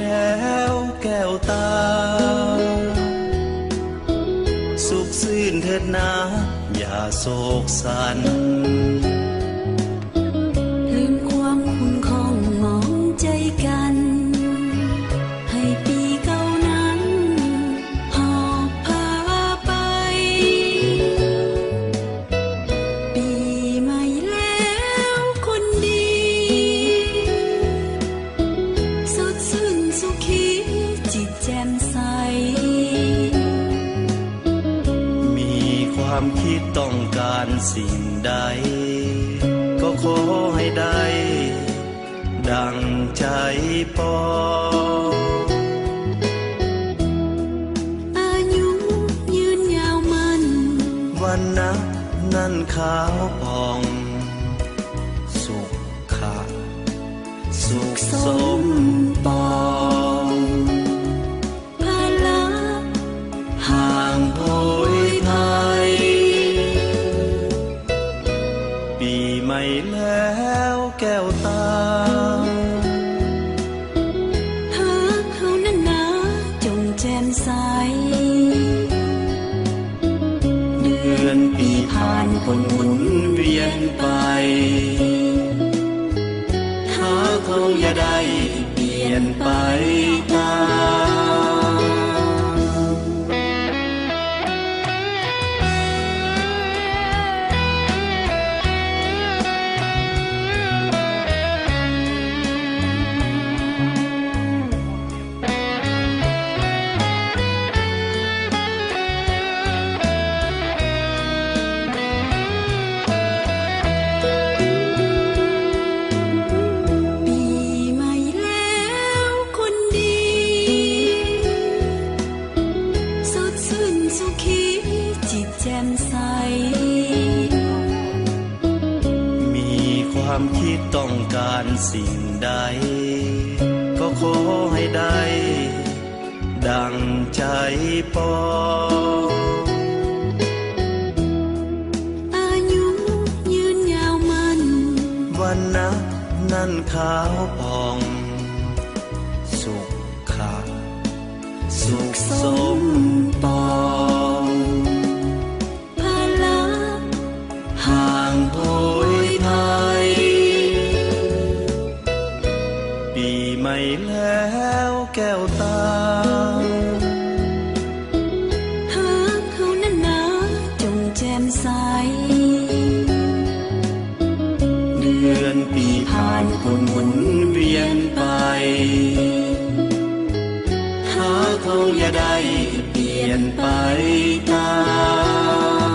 แล้วแก้วตาสุขซื่นเถิดนะอย่าโศกสันลืมความคุ้นของมองใจกันให้ปีเก่านั้นหอบพาไปปีใหม่แล้วคนดีสดชื่นสุขีจิตแจ่มใสมีความคิดต้องการสิ่งใดก็ขอให้ได้ดังใจปองอายุยืนยาวมันวันนะนั่นขาวผ่องสุขะสุขสมปองภาระห่างโหยไทยปีใหม่แล้วแก้วตาหากเขานั้นนะจงแจ่มใสเดือนปีผ่านคนหมุนเวียนไปถ้าเขาอย่าได้เปลี่ยนไปตามปีใหม่แล้วคนดีสดชื่นสุขีจิตแจ่มใสมีความคิดต้องการสิ่งใดก็ขอให้ได้ดังใจปองอายุยืนยาวมันวันนะนั่นขาวผ่องสุขะสุขสมปองภาระห่างโหยไทยปีใหม่แล้วแก้วตาหากเขานั้นนะจงแจ่มใสเดือนปีผ่านคนหมุนเวียนไปถ้าเขาอย่าได้เปลี่ยนไปตาม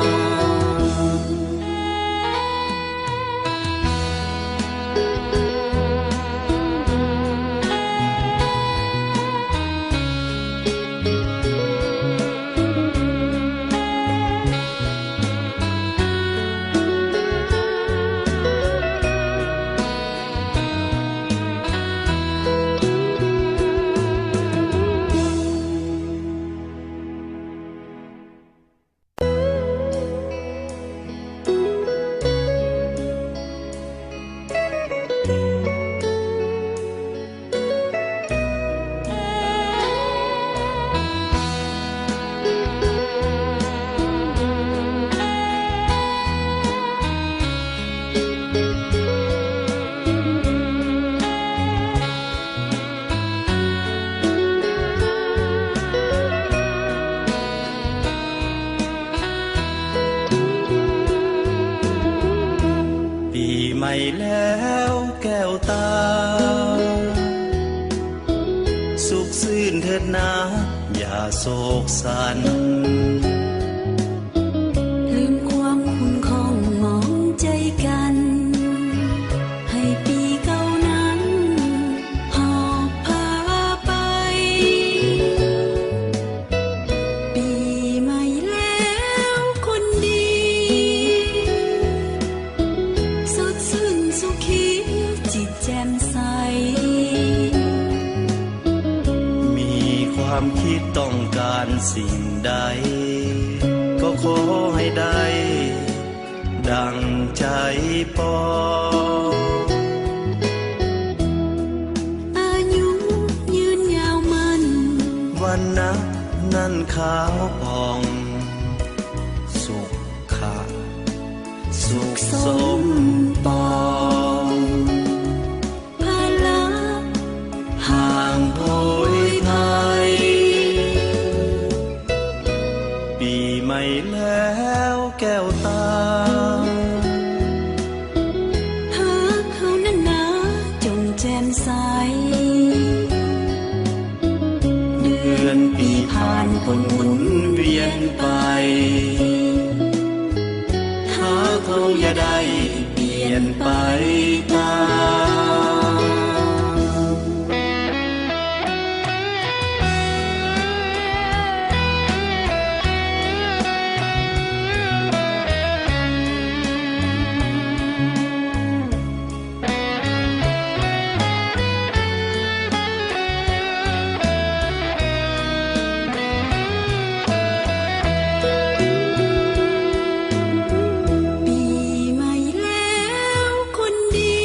ปีใหม่แล้วแก้วตาสุขซื่นเถิดนะอย่าโศกสันลืมความคุ้นของมองใจกันให้ปีเก่านั้นหอบพาไปปีใหม่แล้วคนดีสดชื่นสุขีจิตแจ่มใสมีความคิดต้องการสิ่งใดก็ขอให้ได้ดังใจปองอายุยืน นไปตาม ปีใหม่แล้วคนดี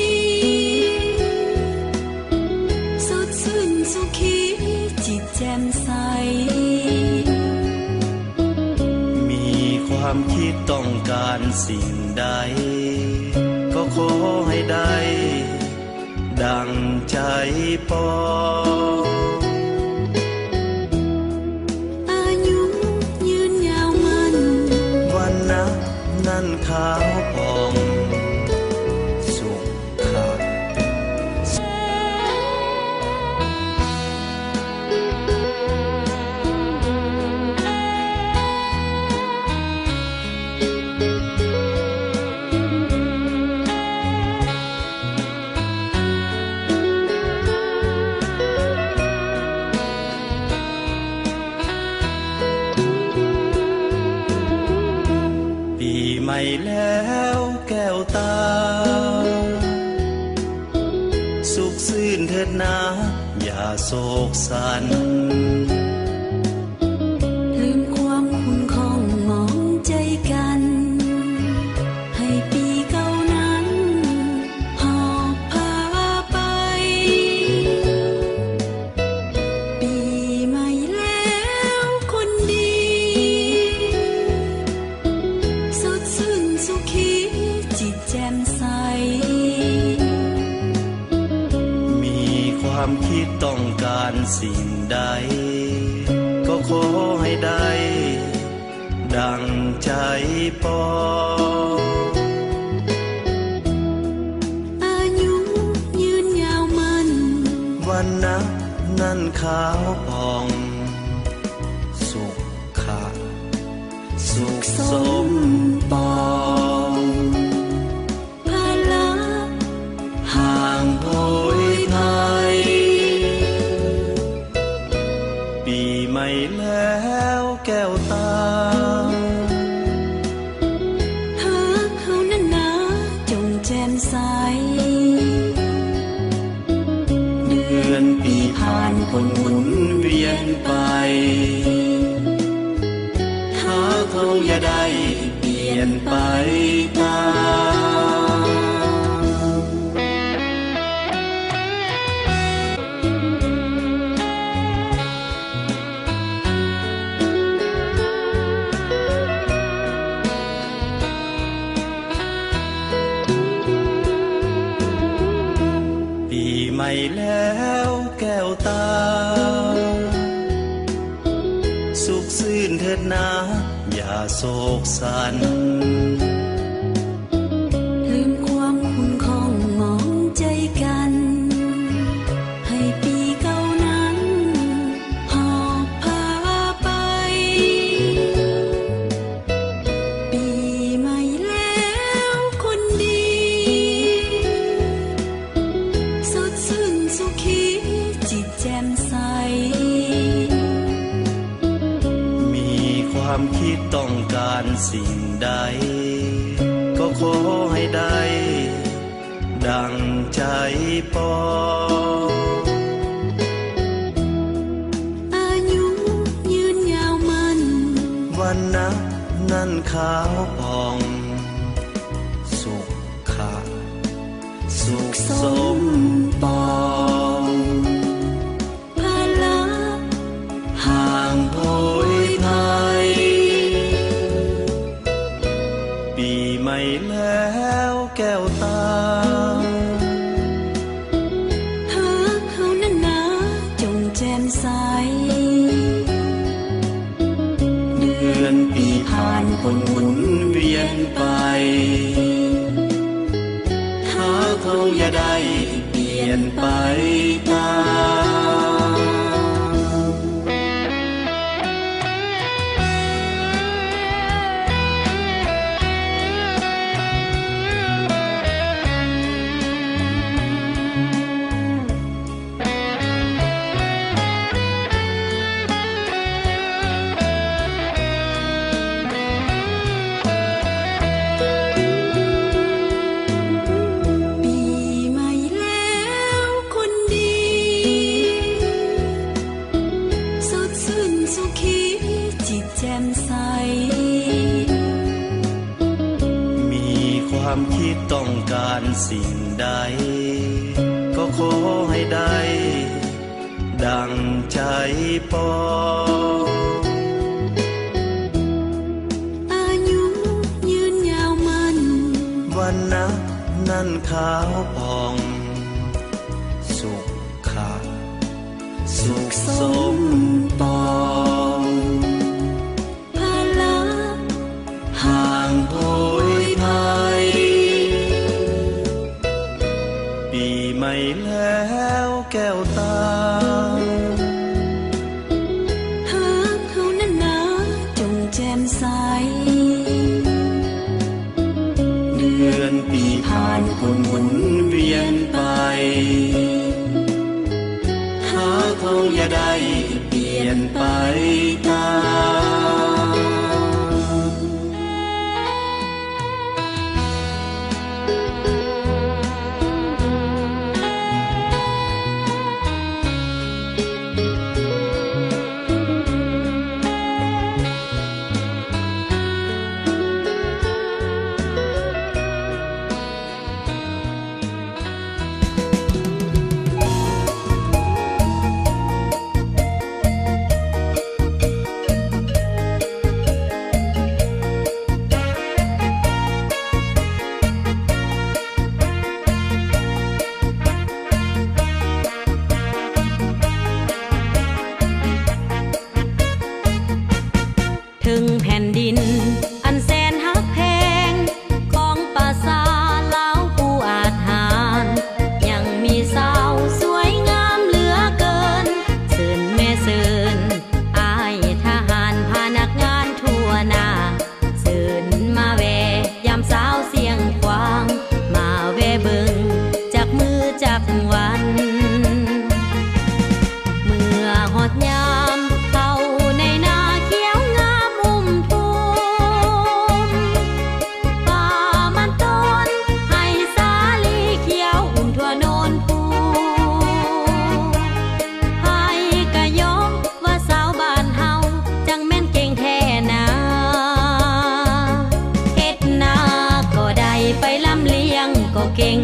สดชื่นสุขีจิตแจ่มใส มีความคิดต้องการสิ่งใด ก็ขอให้ได้ ดังใจปอง อายุยืนยาวมัน วันนะนั้นขาวผ่องสุขะ ปีใหม่แล้วแก้วตา สุขซื่นเถิดนะอย่าโศกสัน ลืมความคุ้นของมองใจกัน ให้ปีเก่านั้นหอบพาไป ปีใหม่แล้วคนดี สดชื่นสุขีจิตแจ่มใส มีความคิดต้องการสิ่งใด ก็ขอให้ได้ ดังใจปอง อายุยืนยาวมัน วันนะนั้นขาวผ่อง สุขะสุขสมปอง ภาละ ห่างโพยภัย ปีใหม่แล้วแก้วตา หาเขานั้นนาจงแจ่มใส เดือนปีผ่านคนหมุนเวียนไป ถ้าเขาอย่าได้เปลี่ยนไปตาม ปีใหม่แล้วแก้วตา สุขซื่นเถิดนะอย่าโศกสัน ลืมความคุ้นของมองใจกัน ให้ปีเก่านั้นหอบพาไป ปีใหม่แล้วคนดี สดชื่นสุขีจิตแจ่มใส มีความคิดต้องการสิ่งใด ก็ขอให้ได้ ดังใจปอง อายุยืนยาวมัน วันนะนั้นขาวผ่อง สุขะสุขสมปอง ภาละ ห่างโพยภัย ปีใหม่แล้วแก้วตา หาเขานั้นนาจงแจ่มใส เดือนปีผ่านคนหมุนเวียนไป ถ้าเขาอย่าได้เปลี่ยนไปตาม ป สิ่งใด ก็ขอให้ได้ดังใจปองอายุยืนยาวมันวันนับนั่นขาวผ่อง สุขค่ะสุขสมปองภาระห่างโหยภัยปีใหม่แล้วแก้วตาหากเขานั้นนาจงแจ่มใสเดือนปีผ่านคนหมุนเวียนไปหาเขาอย่าได้เปลี่ยนไปตามถึงแผ่นดินอันแสนฮักแพงของภาษาลาวผู้อาจหารยังมีสาวสวยงามเหลือเกินเสินแม่เสินอายทหารพานักงานทั่วหน้าเสินมาแวยามสาวเสียงควางมาแวเบิงจากมือจากวันเมื่อฮอดยามเขาในนาเขียวงามอุ้มทุ่มป่ามันต้นให้สาลีเขียวอุ้มทั่วโนนภูให้กะยกว่าสาวบ้านเฮาจังแม่นเก่งแท้นาเฮ็ดนาก็ได้ไปลำเลียงก็เก่ง